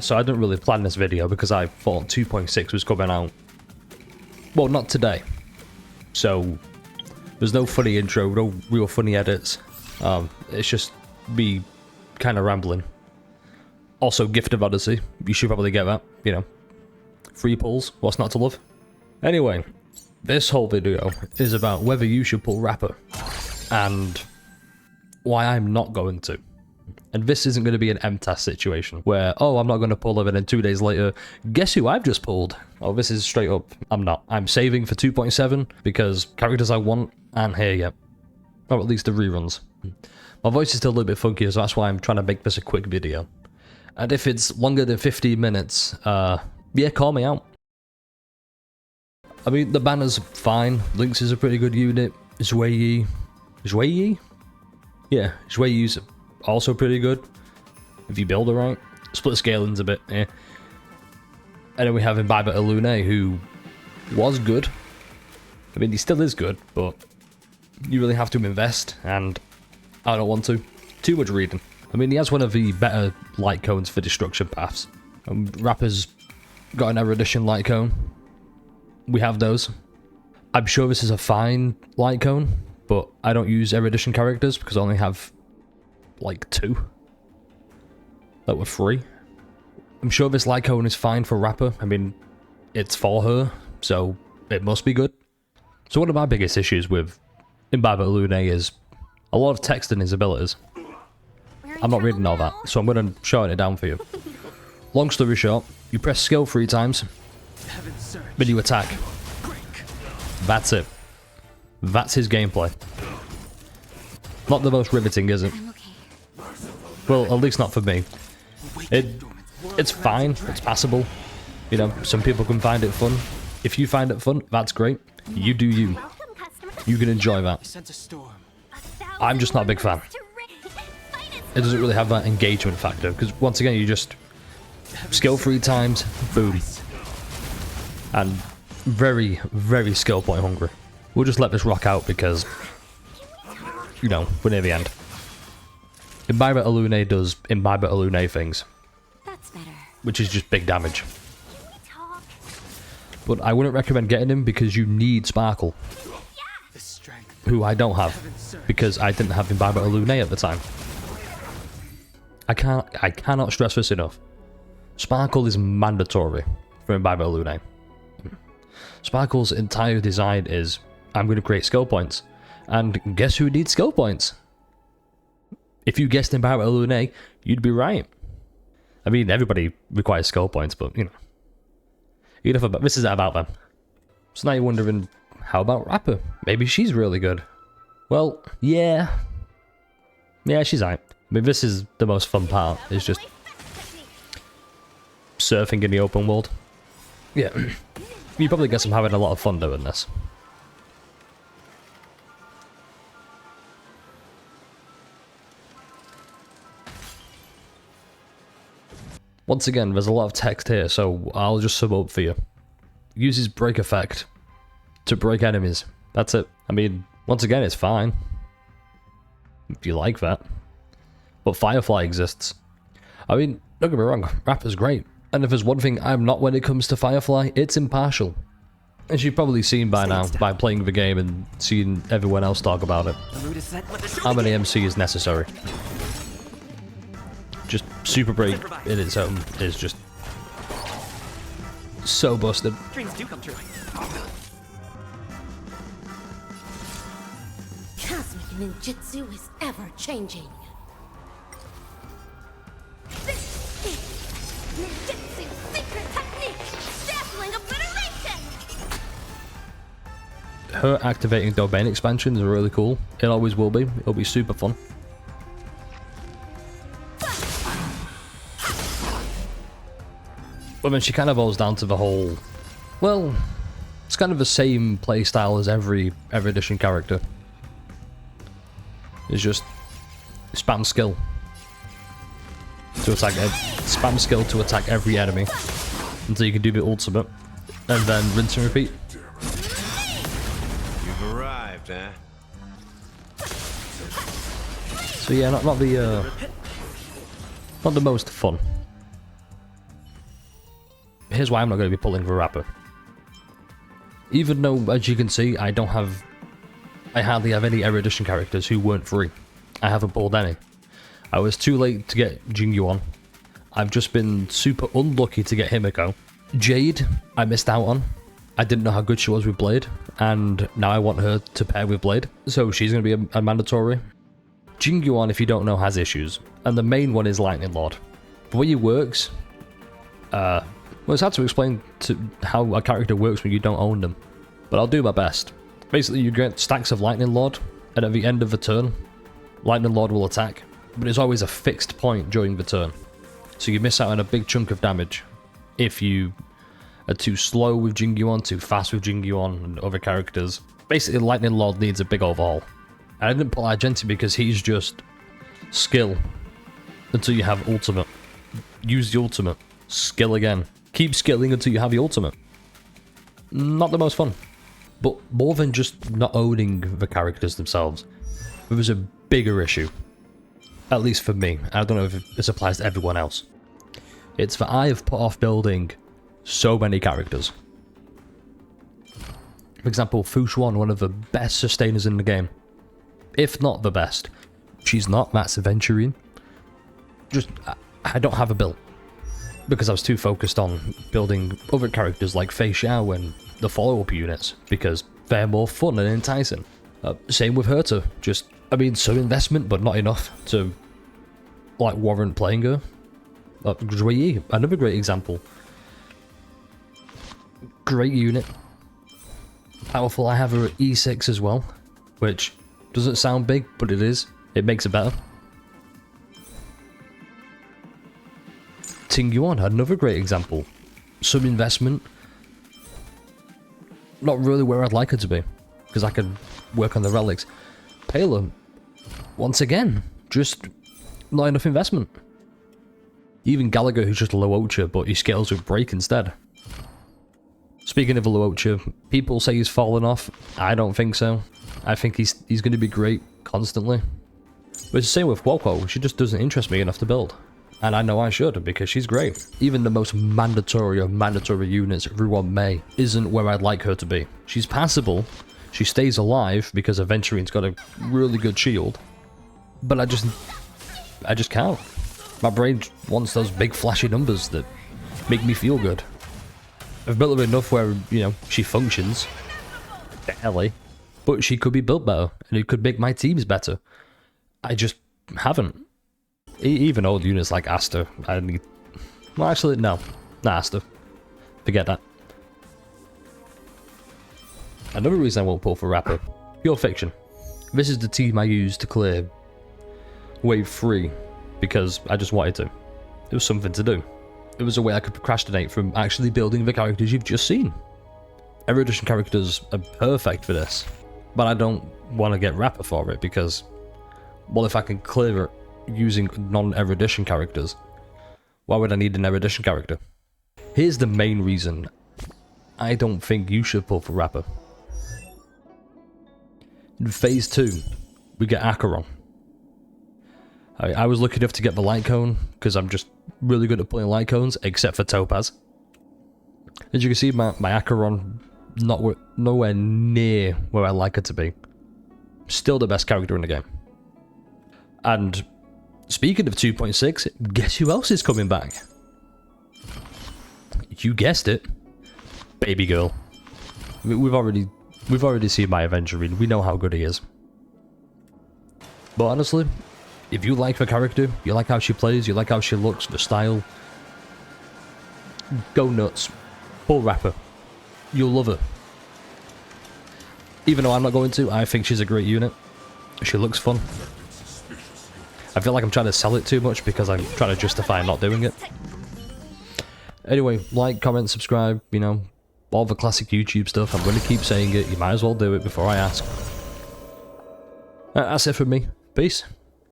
So I didn't really plan this video because I thought 2.6 was coming out. Well, not today. So there's no funny intro, no real funny edits. It's just me kind of rambling. Also, Gift of Odyssey. You should probably get that, you know. Free pulls, what's not to love? Anyway, this whole video is about whether you should pull Rappa. And why I'm not going to. And this isn't going to be an MTAS situation where, oh, I'm not going to pull him and then 2 days later, guess who I've just pulled? Oh, this is straight up, I'm not. I'm saving for 2.7 because characters I want aren't here yet. Or at least the reruns. My voice is still a little bit funky, so that's why I'm trying to make this a quick video. And if it's longer than 15 minutes, yeah, call me out. I mean, the banner's fine. Lynx is a pretty good unit. Zhuyi? Yeah, Zhuyi's also pretty good, if you build it right. Split scaling's a bit, eh. And then we have Imbibe Ilune, who was good. I mean, he still is good, but you really have to invest, and I don't want to. Too much reading. I mean, he has one of the better light cones for destruction paths. Rappa's got an Erudition light cone. We have those. I'm sure this is a fine light cone, but I don't use Erudition characters because I only have like 2 that were free. I'm sure this light cone is fine for Rappa. I mean, it's for her, so it must be good. So one of my biggest issues with Imbibe Ilune is a lot of text in his abilities. I'm not reading all that, so I'm going to shorten it down for you. Long story short, you press skill 3 times, then you attack. That's it. That's his gameplay. Not the most riveting, is it? Well, at least not for me. It's fine, it's passable. You know, some people can find it fun. If you find it fun, that's great. You do you. You can enjoy that. I'm just not a big fan. It doesn't really have that engagement factor, because once again, you just skill 3 times, boom. And very, very skill point hungry. We'll just let this rock out because, you know, we're near the end. Imbibe Ilune does Imbibe Ilune things. That's better. Which is just big damage. But I wouldn't recommend getting him because you need Sparkle. Who I don't have. Because I didn't have Imbibe Ilune at the time. I cannot stress this enough. Sparkle is mandatory for Imbibe Ilune. Sparkle's entire design is, I'm going to create skill points. And guess who needs skill points? If you guessed Imbibe Ilune, you'd be right. I mean, everybody requires skill points, but, you know. Even if this isn't about them. So now you're wondering, how about Rappa? Maybe she's really good. Well, yeah. Yeah, she's alright. I mean, this is the most fun part. It's just surfing in the open world. Yeah. You probably guess I'm having a lot of fun doing this. Once again, there's a lot of text here, so I'll just sum up for you. Uses break effect to break enemies. That's it. I mean, once again, it's fine. If you like that. But Firefly exists. I mean, don't get me wrong, Rappa's great. And if there's one thing I'm not when it comes to Firefly, it's impartial. As you've probably seen by now, by playing the game and seeing everyone else talk about it. How many MC is necessary? Just Super Break in its own is just so busted. Dreams do come true. Cosmic ninjutsu is ever changing. This is ninjutsu secret technique, dazzling obliteration. Her activating domain expansions are really cool. It always will be. It'll be super fun. But then she kind of boils down to the whole, well, it's kind of the same playstyle as every Erudition character. It's just spam skill to attack, spam skill to attack every enemy until you can do the ultimate, and then rinse and repeat. You've arrived, eh? So yeah, not the most fun. here's why I'm not going to be pulling for Rappa. Even though, as you can see, I hardly have any Erudition characters who weren't free. I haven't pulled any. I was too late to get Jingyuan. I've just been super unlucky to get Himiko. Jade, I missed out on. I didn't know how good she was with Blade, and now I want her to pair with Blade, so she's going to be a mandatory. Jingyuan, if you don't know, has issues, and the main one is Lightning Lord. The way he works, well, it's hard to explain how a character works when you don't own them, but I'll do my best. Basically, you get stacks of Lightning Lord, and at the end of the turn, Lightning Lord will attack, but it's always a fixed point during the turn. So you miss out on a big chunk of damage if you are too slow with Jingyuan, too fast with Jingyuan and other characters. Basically, Lightning Lord needs a big overhaul. I didn't pull Argenti because he's just skill until you have ultimate. Use the ultimate. Skill again. Keep skilling until you have the ultimate. Not the most fun. But more than just not owning the characters themselves, there was a bigger issue. At least for me. I don't know if this applies to everyone else. It's that I have put off building so many characters. For example, Fushuan, one of the best sustainers in the game. If not the best. She's not, that's Aventurine. Just, I don't have a build. Because I was too focused on building other characters like Fei Xiao and the follow-up units. Because they're more fun and enticing. Same with Herta. Just, I mean, some investment, but not enough to, like, warrant playing her. Zhuyi, another great example. Great unit. Powerful. I have her at E6 as well, which doesn't sound big, but it is. It makes it better. Tingyuan, another great example. Some investment. Not really where I'd like her to be, because I could work on the relics. Pela, once again, just not enough investment. Even Gallagher, who's just a low Ocha, but he scales with Break instead. Speaking of a low Ocha, people say he's fallen off. I don't think so. I think he's going to be great constantly. But it's the same with Woko. She just doesn't interest me enough to build. And I know I should, because she's great. Even the most mandatory of mandatory units, Ruan Mei, isn't where I'd like her to be. She's passable. She stays alive because Aventurine's got a really good shield. But I just can't. My brain wants those big flashy numbers that make me feel good. I've built her enough where, you know, she functions. Barely. But she could be built better, and it could make my teams better. I just haven't. Even old units like Asta, I need... Well, actually, no. Not Asta. Forget that. Another reason I won't pull for Rappa. Pure Fiction. This is the team I used to clear Wave 3. Because I just wanted to. It was something to do. It was a way I could procrastinate from actually building the characters you've just seen. Erudition characters are perfect for this. But I don't want to get Rappa for it because, well, if I can clear it using non-Erudition characters, why would I need an Erudition character? Here's the main reason I don't think you should pull for Rappa. In Phase 2, we get Acheron. I was lucky enough to get the light cone, because I'm just really good at pulling light cones, except for Topaz. As you can see, my Acheron, nowhere near where I like it to be. Still the best character in the game. And speaking of 2.6, guess who else is coming back? You guessed it. Baby girl. We've already seen my Aventurine. We know how good he is. But honestly, if you like the character, you like how she plays, you like how she looks, the style, go nuts. Pull Rappa. You'll love her. Even though I'm not going to, I think she's a great unit. She looks fun. I feel like I'm trying to sell it too much because I'm trying to justify not doing it. Anyway, like, comment, subscribe, you know, all the classic YouTube stuff. I'm going to keep saying it. You might as well do it before I ask. That's it from me. Peace.